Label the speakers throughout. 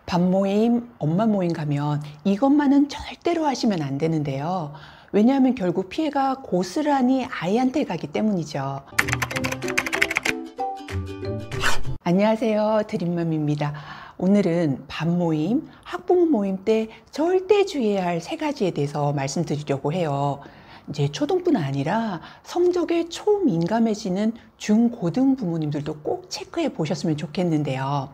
Speaker 1: 밥 모임, 엄마 모임 가면 이것만은 절대로 하시면 안 되는데요. 왜냐하면 결국 피해가 고스란히 아이한테 가기 때문이죠. 안녕하세요. 드림맘입니다. 오늘은 밥 모임, 학부모 모임 때 절대 주의해야 할 세 가지에 대해서 말씀드리려고 해요. 이제 초등뿐 아니라 성적에 초민감해지는 중고등 부모님들도 꼭 체크해 보셨으면 좋겠는데요.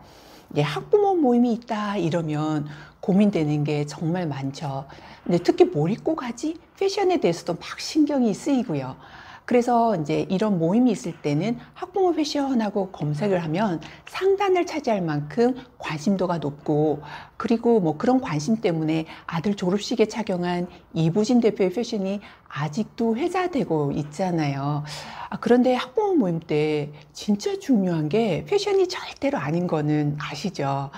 Speaker 1: 이제 학부모 모임이 있다 이러면 고민되는 게 정말 많죠. 근데 특히 뭘 입고 가지? 패션에 대해서도 막 신경이 쓰이고요. 그래서 이제 이런 모임이 있을 때는 학부모 패션하고 검색을 하면 상단을 차지할 만큼 관심도가 높고, 그리고 뭐 그런 관심 때문에 아들 졸업식에 착용한 이부진 대표의 패션이 아직도 회자되고 있잖아요. 그런데 학부모 모임 때 진짜 중요한 게 패션이 절대로 아닌 거는 아시죠?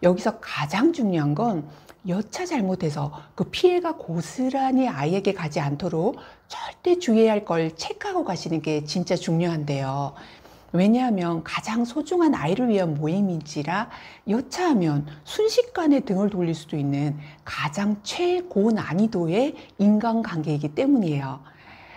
Speaker 1: 여기서 가장 중요한 건 여차 잘못해서 그 피해가 고스란히 아이에게 가지 않도록 절대 주의해야 할 걸 체크하고 가시는 게 진짜 중요한데요. 왜냐하면 가장 소중한 아이를 위한 모임인지라 여차하면 순식간에 등을 돌릴 수도 있는 가장 최고 난이도의 인간관계이기 때문이에요.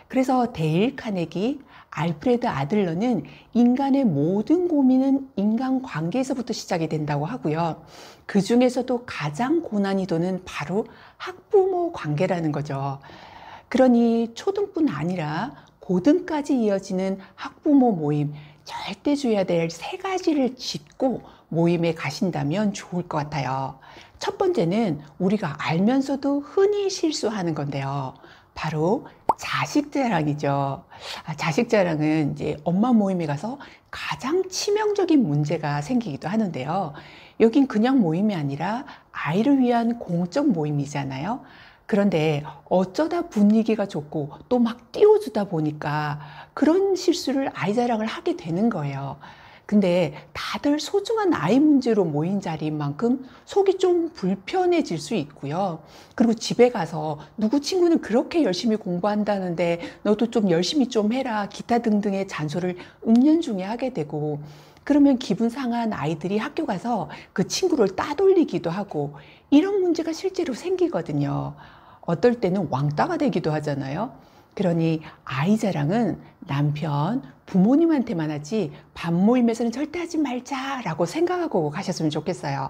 Speaker 1: 그래서 데일 카네기, 알프레드 아들러는 인간의 모든 고민은 인간관계에서부터 시작이 된다고 하고요. 그 중에서도 가장 고난이도는 바로 학부모 관계라는 거죠. 그러니 초등뿐 아니라 고등까지 이어지는 학부모 모임, 절대 주의해야 될 세 가지를 짚고 모임에 가신다면 좋을 것 같아요. 첫 번째는 우리가 알면서도 흔히 실수하는 건데요. 바로 자식 자랑이죠. 자식 자랑은 이제 엄마 모임에 가서 가장 치명적인 문제가 생기기도 하는데요. 여긴 그냥 모임이 아니라 아이를 위한 공적 모임이잖아요. 그런데 어쩌다 분위기가 좋고 또 막 띄워주다 보니까 그런 실수를 아이 자랑을 하게 되는 거예요. 근데 다들 소중한 아이 문제로 모인 자리인 만큼 속이 좀 불편해질 수 있고요. 그리고 집에 가서 누구 친구는 그렇게 열심히 공부한다는데 너도 좀 열심히 좀 해라, 기타 등등의 잔소리를 은연중에 하게 되고, 그러면 기분 상한 아이들이 학교 가서 그 친구를 따돌리기도 하고, 이런 문제가 실제로 생기거든요. 어떨 때는 왕따가 되기도 하잖아요. 그러니 아이 자랑은 남편, 부모님한테만 하지 밥 모임에서는 절대 하지 말자라고 생각하고 가셨으면 좋겠어요.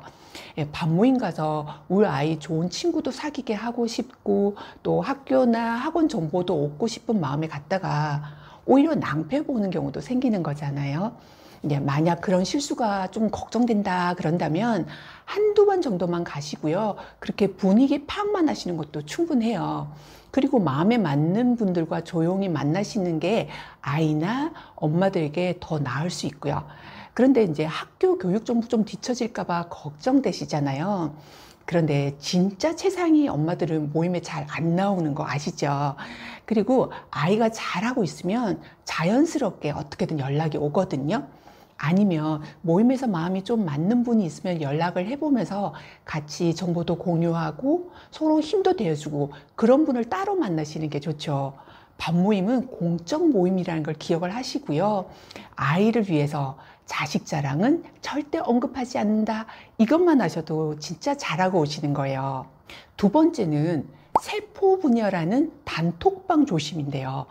Speaker 1: 밥 모임 가서 우리 아이 좋은 친구도 사귀게 하고 싶고 또 학교나 학원 정보도 얻고 싶은 마음에 갔다가 오히려 낭패 보는 경우도 생기는 거잖아요. 이제 만약 그런 실수가 좀 걱정된다 그런다면 한두 번 정도만 가시고요. 그렇게 분위기 파악만 하시는 것도 충분해요. 그리고 마음에 맞는 분들과 조용히 만나시는 게 아이나 엄마들에게 더 나을 수 있고요. 그런데 이제 학교 교육 정보 좀 뒤처질까 봐 걱정되시잖아요. 그런데 진짜 최상위 엄마들은 모임에 잘 안 나오는 거 아시죠? 그리고 아이가 잘하고 있으면 자연스럽게 어떻게든 연락이 오거든요. 아니면 모임에서 마음이 좀 맞는 분이 있으면 연락을 해보면서 같이 정보도 공유하고 서로 힘도 되어주고 그런 분을 따로 만나시는 게 좋죠. 밥 모임은 공적 모임이라는 걸 기억을 하시고요. 아이를 위해서 자식 자랑은 절대 언급하지 않는다. 이것만 하셔도 진짜 잘하고 오시는 거예요. 두 번째는 세포 분열하는 단톡방 조심인데요.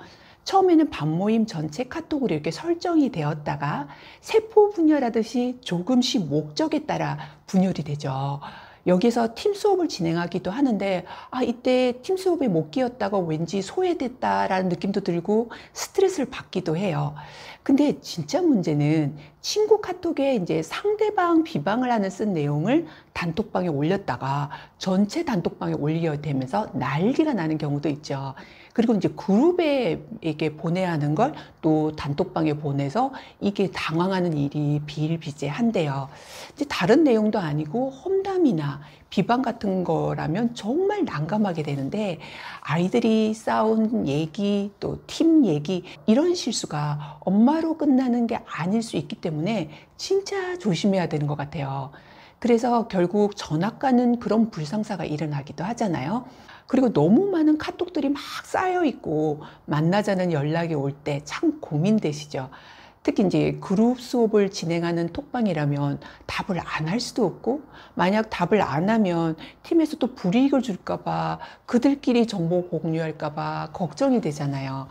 Speaker 1: 처음에는 밥 모임 전체 카톡으로 이렇게 설정이 되었다가 세포 분열하듯이 조금씩 목적에 따라 분열이 되죠. 여기서 팀 수업을 진행하기도 하는데 이때 팀 수업에 못 끼었다가 왠지 소외됐다라는 느낌도 들고 스트레스를 받기도 해요. 근데 진짜 문제는 친구 카톡에 이제 상대방 비방을 하는 쓴 내용을 단톡방에 올렸다가 전체 단톡방에 올리게 되면서 난리가 나는 경우도 있죠. 그리고 이제 그룹에 이게 보내야 하는 걸 또 단톡방에 보내서 이게 당황하는 일이 비일비재한데요. 이제 다른 내용도 아니고 험담이나 비방 같은 거라면 정말 난감하게 되는데, 아이들이 싸운 얘기 또 팀 얘기 이런 실수가 엄마로 끝나는 게 아닐 수 있기 때문에 진짜 조심해야 되는 것 같아요. 그래서 결국 전학 가는 그런 불상사가 일어나기도 하잖아요. 그리고 너무 많은 카톡들이 막 쌓여 있고 만나자는 연락이 올 때 참 고민되시죠. 특히 이제 그룹 수업을 진행하는 톡방이라면 답을 안 할 수도 없고, 만약 답을 안 하면 팀에서 또 불이익을 줄까봐, 그들끼리 정보 공유할까봐 걱정이 되잖아요.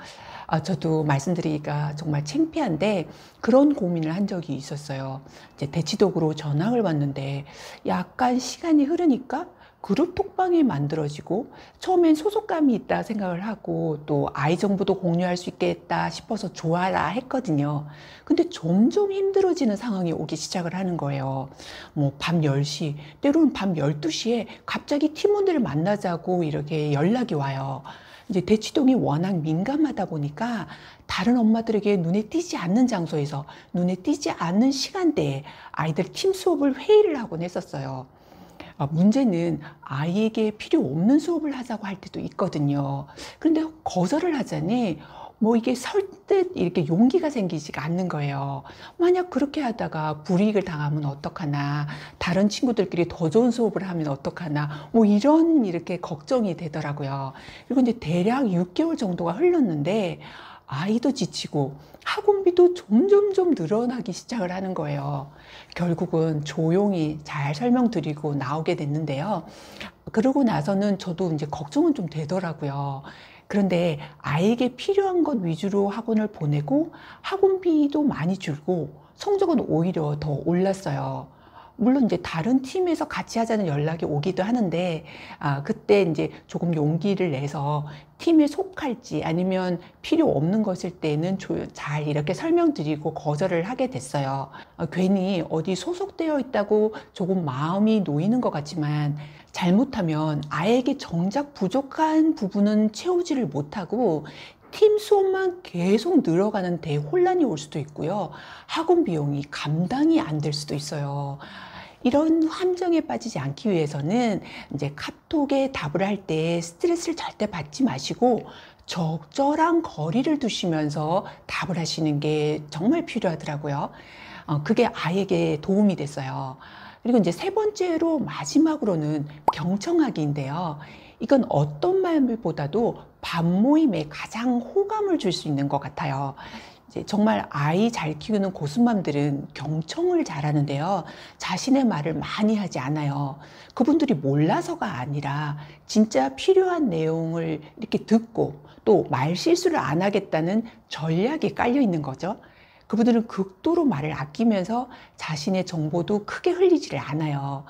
Speaker 1: 저도 말씀드리기가 정말 창피한데 그런 고민을 한 적이 있었어요. 이제 대치독으로 전학을 왔는데 약간 시간이 흐르니까 그룹 톡방이 만들어지고, 처음엔 소속감이 있다 생각을 하고 또 아이 정보도 공유할 수 있겠다 싶어서 좋아라 했거든요. 근데 점점 힘들어지는 상황이 오기 시작을 하는 거예요. 뭐 밤 10시, 때로는 밤 12시에 갑자기 팀원들을 만나자고 이렇게 연락이 와요. 이제 대치동이 워낙 민감하다 보니까 다른 엄마들에게 눈에 띄지 않는 장소에서 눈에 띄지 않는 시간대에 아이들 팀 수업을 회의를 하곤 했었어요. 문제는 아이에게 필요 없는 수업을 하자고 할 때도 있거든요. 그런데 거절을 하자니 뭐 이게 설득 이렇게 용기가 생기지가 않는 거예요. 만약 그렇게 하다가 불이익을 당하면 어떡하나, 다른 친구들끼리 더 좋은 수업을 하면 어떡하나, 뭐 이런 이렇게 걱정이 되더라고요. 그리고 이제 대략 6개월 정도가 흘렀는데 아이도 지치고 학원비도 점점점 늘어나기 시작을 하는 거예요. 결국은 조용히 잘 설명드리고 나오게 됐는데요. 그러고 나서는 저도 이제 걱정은 좀 되더라고요. 그런데 아이에게 필요한 것 위주로 학원을 보내고 학원비도 많이 줄고 성적은 오히려 더 올랐어요. 물론 이제 다른 팀에서 같이 하자는 연락이 오기도 하는데, 그때 이제 조금 용기를 내서 팀에 속할지 아니면 필요 없는 것일 때는 잘 이렇게 설명드리고 거절을 하게 됐어요. 괜히 어디 소속되어 있다고 조금 마음이 놓이는 것 같지만, 잘못하면 아이에게 정작 부족한 부분은 채우지를 못하고 팀 수업만 계속 늘어가는 대혼란이 올 수도 있고요. 학원 비용이 감당이 안 될 수도 있어요. 이런 함정에 빠지지 않기 위해서는 이제 카톡에 답을 할 때 스트레스를 절대 받지 마시고 적절한 거리를 두시면서 답을 하시는 게 정말 필요하더라고요. 그게 아이에게 도움이 됐어요. 그리고 이제 세 번째로 마지막으로는 경청하기인데요. 이건 어떤 말보다도 반모임에 가장 호감을 줄 수 있는 것 같아요. 이제 정말 아이 잘 키우는 고수맘들은 경청을 잘하는데요. 자신의 말을 많이 하지 않아요. 그분들이 몰라서가 아니라 진짜 필요한 내용을 이렇게 듣고 또 말 실수를 안 하겠다는 전략이 깔려 있는 거죠. 그분들은 극도로 말을 아끼면서 자신의 정보도 크게 흘리지를 않아요.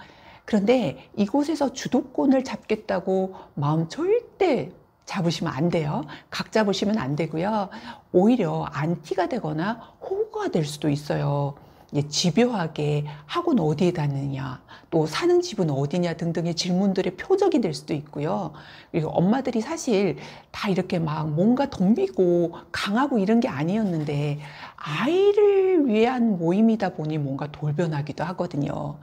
Speaker 1: 그런데 이곳에서 주도권을 잡겠다고 마음 절대 잡으시면 안 돼요. 각 잡으시면 안 되고요. 오히려 안티가 되거나 호구가 될 수도 있어요. 집요하게 학원 어디에 다니냐, 또 사는 집은 어디냐 등등의 질문들의 표적이 될 수도 있고요. 그리고 엄마들이 사실 다 이렇게 막 뭔가 덤비고 강하고 이런 게 아니었는데 아이를 위한 모임이다 보니 뭔가 돌변하기도 하거든요.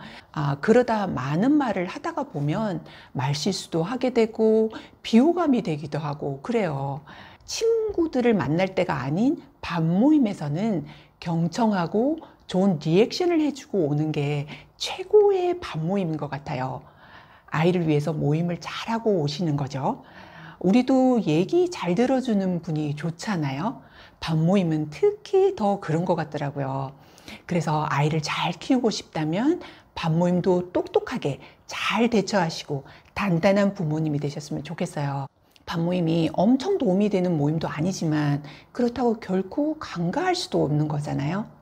Speaker 1: 그러다 많은 말을 하다가 보면 말실수도 하게 되고 비호감이 되기도 하고 그래요. 친구들을 만날 때가 아닌 반모임에서는 경청하고 좋은 리액션을 해주고 오는 게 최고의 반모임인 것 같아요. 아이를 위해서 모임을 잘하고 오시는 거죠. 우리도 얘기 잘 들어주는 분이 좋잖아요. 반모임은 특히 더 그런 것 같더라고요. 그래서 아이를 잘 키우고 싶다면 반모임도 똑똑하게 잘 대처하시고 단단한 부모님이 되셨으면 좋겠어요. 반모임이 엄청 도움이 되는 모임도 아니지만 그렇다고 결코 간과할 수도 없는 거잖아요.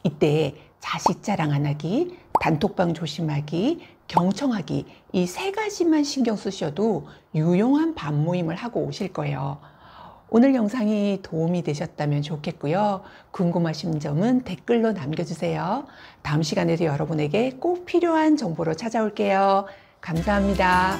Speaker 1: 이때 자식 자랑 안 하기, 단톡방 조심하기, 경청하기, 이 세 가지만 신경 쓰셔도 유용한 반모임을 하고 오실 거예요. 오늘 영상이 도움이 되셨다면 좋겠고요. 궁금하신 점은 댓글로 남겨주세요. 다음 시간에도 여러분에게 꼭 필요한 정보로 찾아올게요. 감사합니다.